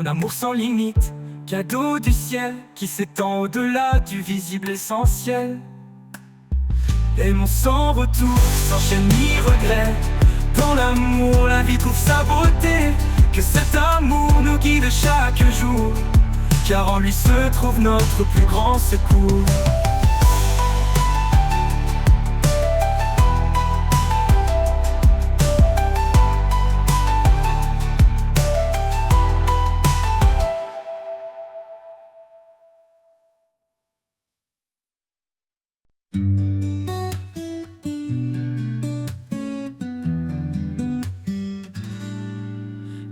Un amour sans limite, cadeau du ciel, qui s'étend au-delà du visible essentiel. Aimons sans retour, sans chaîne ni regret. Dans l'amour, la vie trouve sa beauté. Que cet amour nous guide chaque jour, car en lui se trouve notre plus grand secours.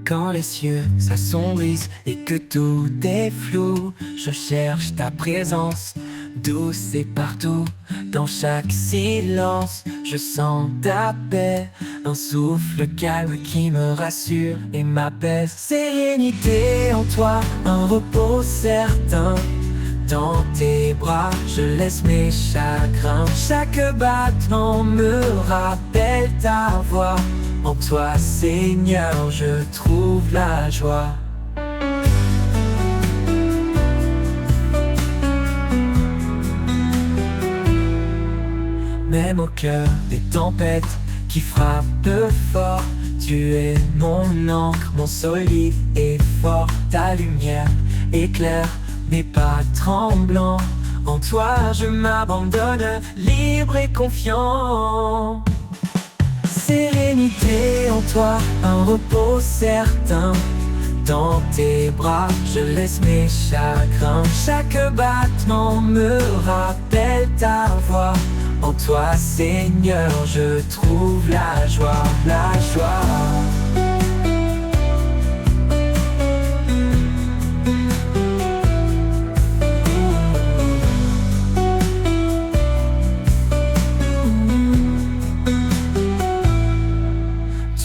Quand les cieux s'assombrissent et que tout est flou, je cherche ta présence, douce et partout. Dans chaque silence, je sens ta paix, un souffle calme qui me rassure et m'apaise. Sérénité en toi, un repos certain. Dans tes bras, je laisse mes chagrins. Chaque battement me rappelle ta voix. En toi, Seigneur, je trouve la joie. Même au cœur des tempêtes qui frappent fort, tu es mon encre, mon solide et fort. Ta lumière éclaire mes pas tremblants. En toi, je m'abandonne, libre et confiant. Sérénité en toi, un repos certain. Dans tes bras, je laisse mes chagrins. Chaque battement me rappelle ta voix. En toi, Seigneur, je trouve la joie, la joie.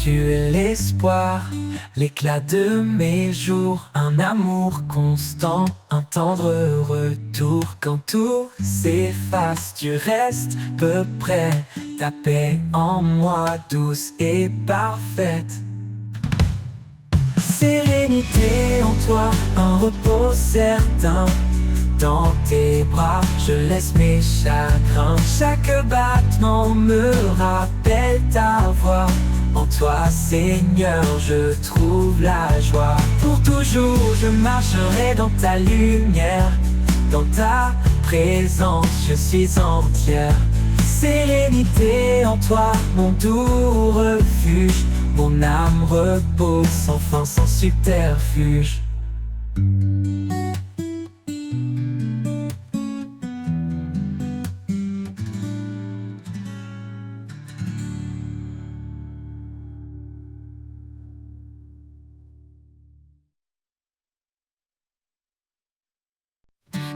Tu es l'espoir, l'éclat de mes jours, un amour constant, un tendre retour. Quand tout s'efface, tu restes peu près, ta paix en moi douce et parfaite. Sérénité en toi, un repos certain. Dans tes bras, je laisse mes chagrins. Chaque battement me rappelle ta voix. En toi, Seigneur, je trouve la joie. Pour toujours, je marcherai dans ta lumière. Dans ta présence, je suis entière. Sérénité en toi, mon doux refuge. mon âme repose sans fin, sans subterfuge.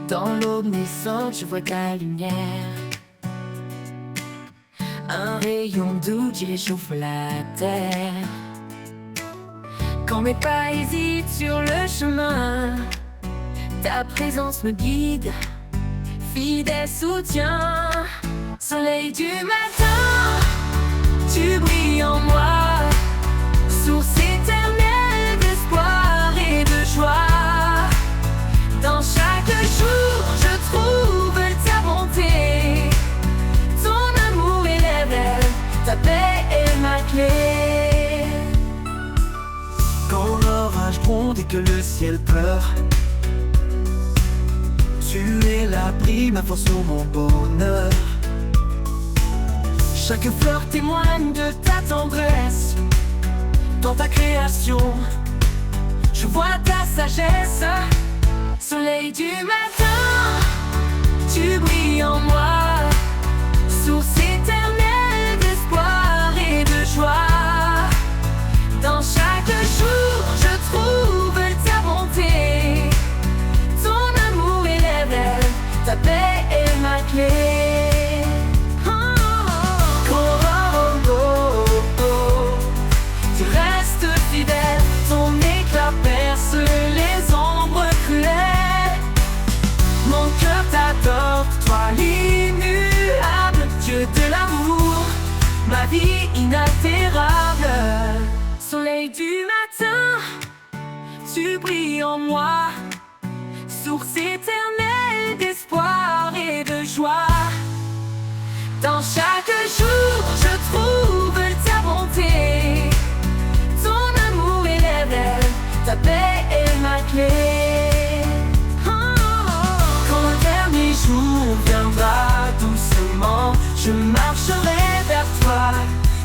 Dans l'aube naissante, je vois ta lumière. Un rayon doux qui réchauffe la terre. Quand mes pas hésitent sur le chemin, ta présence me guide, fidèle soutien. Soleil du matin, tu brilles en moi, source éternelle d'espoir et de joie. Dans chaque jour, je trouve ta bonté, ton amour est l'éveil, ta paix est ma clé. Quand l'orage gronde et que le ciel pleure, tu es l'abri, ma force sur mon bonheur. Chaque fleur témoigne de ta tendresse. Dans ta création, je vois ta sagesse. Soleil du matin, tu brilles en moi, source éternelle d'espoir et de joie. Dans chaque jour, je trouve ta bonté, ton amour est l'éveil, ta paix est ma clé. Tu restes fidèle, ton éclat perce les ombres cruelles. Mon cœur t'adore, toi l'immuable, Dieu de l'amour, ma vie inaltérable. Soleil du matin, tu brilles en moi, source éternelle d'espoir et de joie. Dans chaque jour, je trouve ta bonté, ton amour est l'éveil, ta paix est ma clé. Quand le dernier jour viendra doucement, je marcherai vers toi,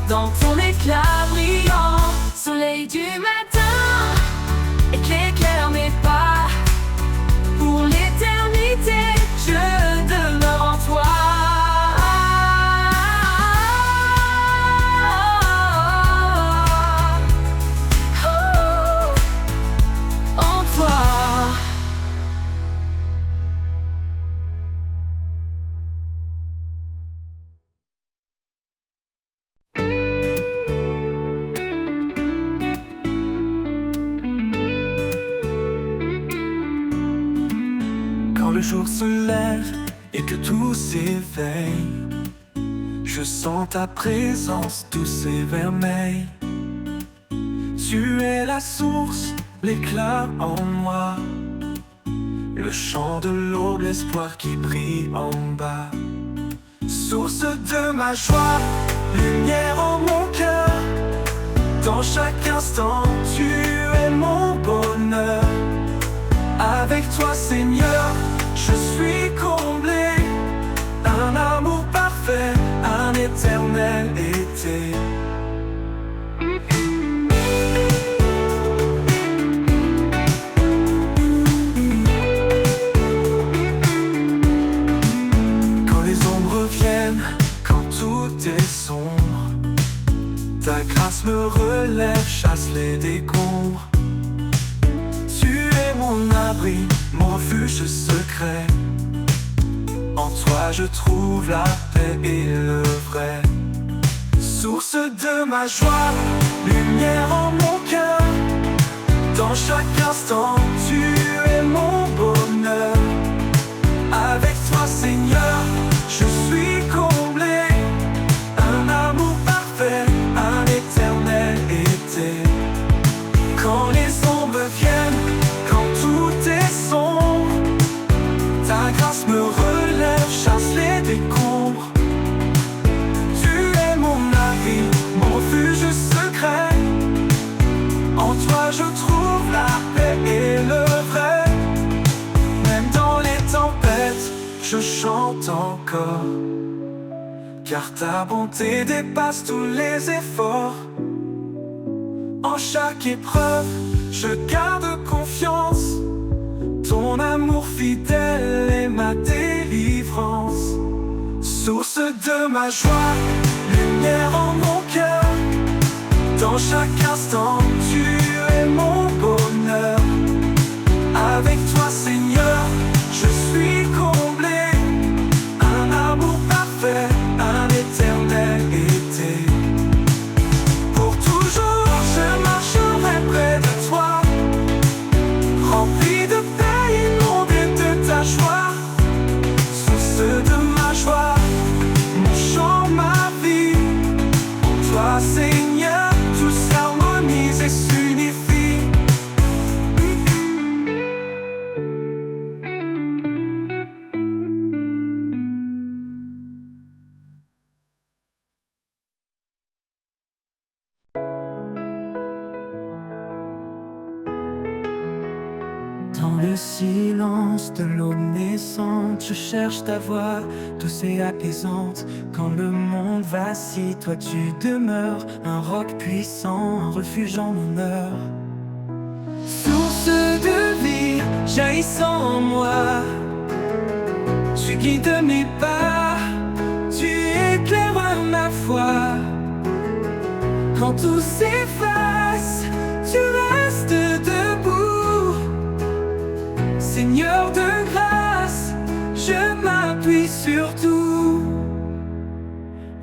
dans ton éclat brillant. Soleil du matin, éclaire mes pas, pour l'éternité, je demeure en toi. Le jour se lève et que tout s'éveille, je sens ta présence douce et vermeille. Tu es la source, l'éclat en moi, le chant de l'aube, l'espoir qui brille en bas. Source de ma joie, lumière en mon cœur, dans chaque instant tu es mon bonheur. Avec toi Seigneur, je suis comblé, un amour parfait, un éternel été. Quand les ombres viennent, quand tout est sombre, ta grâce me relève, chasse les décombres. Tu es mon abri, mon refuge secret. En toi je trouve la paix et le vrai. Source de ma joie, lumière en mon cœur, dans chaque instant tu es mon bonheur. Avec toi Seigneur, je suis comblé, un amour parfait, un éternel été. Quand les ombres viennent, quand tout est sombre, ta grâce me relève, chasse les décombres. Tu es mon abri, mon refuge secret. En toi je trouve la paix et le vrai. Même dans les tempêtes, je chante encore, car ta bonté dépasse tous les efforts. En chaque épreuve, je garde confiance. Ton amour fidèle est ma délivrance. Source de ma joie, lumière en mon cœur. Dans chaque instant, tu es mon bonheur. Avec toi, Seigneur, je suis comblé. Un amour parfait, un éternel été. Pour toujours, je marcherai près de toi, rempli de paix, inondé de ta joie. Source de ma joie, mon chant, ma vie. En toi, Seigneur, tout s'harmonise et s'unifie. Dans le silence de l'eau naissante, je cherche ta voix, douce et apaisante. Quand le monde vacille, toi tu demeures, un roc puissant, un refuge en mon heure. Source de vie, jaillissant en moi, tu guides mes pas, tu éclaires ma foi. Quand tout s'efface, tu restes debout. Seigneur de grâce, je m'appuie sur tout.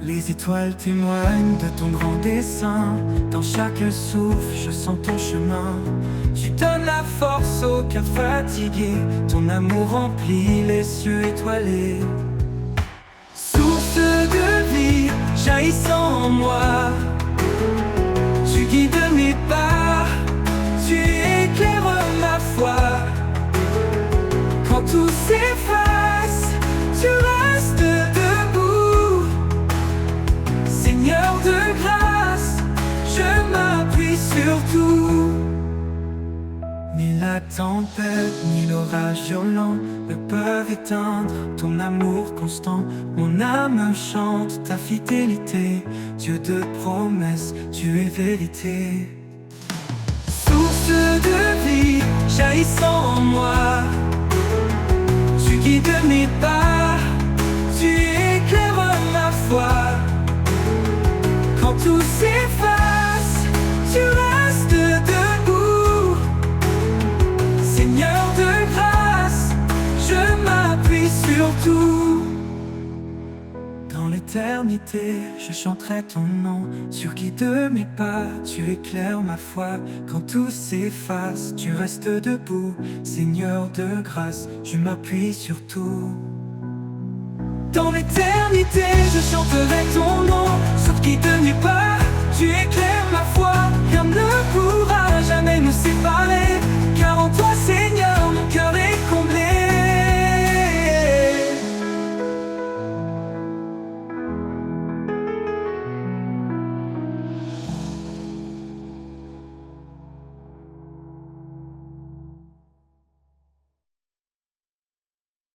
Les étoiles témoignent de ton grand dessein. Dans chaque souffle, je sens ton chemin. Tu donnes la force au cœur fatigué. Ton amour remplit les cieux étoilés. Source de vie, jaillissant en moi, tu guides mes pas, tu éclaires ma foi. Quand tout s'efface, tu restes debout. Seigneur de grâce, je m'appuie sur tout. Ni la tempête, ni l'orage violent ne peuvent éteindre ton amour constant. Mon âme chante ta fidélité. Dieu de promesses, tu es vérité. Source de vie, jaillissant en moi, tu guides mes pas, tu éclaires ma foi. Quand tout s'efface, tu restes debout. Seigneur de grâce, je m'appuie sur tout. Dans l'éternité, je chanterai ton nom. Sur qui de mes pas, tu éclaires ma foi. Quand tout s'efface, tu restes debout. Seigneur de grâce, je m'appuie sur tout. Dans l'éternité, je chanterai ton nom. Sur qui de mes pas, tu éclaires ma foi. Rien ne pourra jamais nous séparer.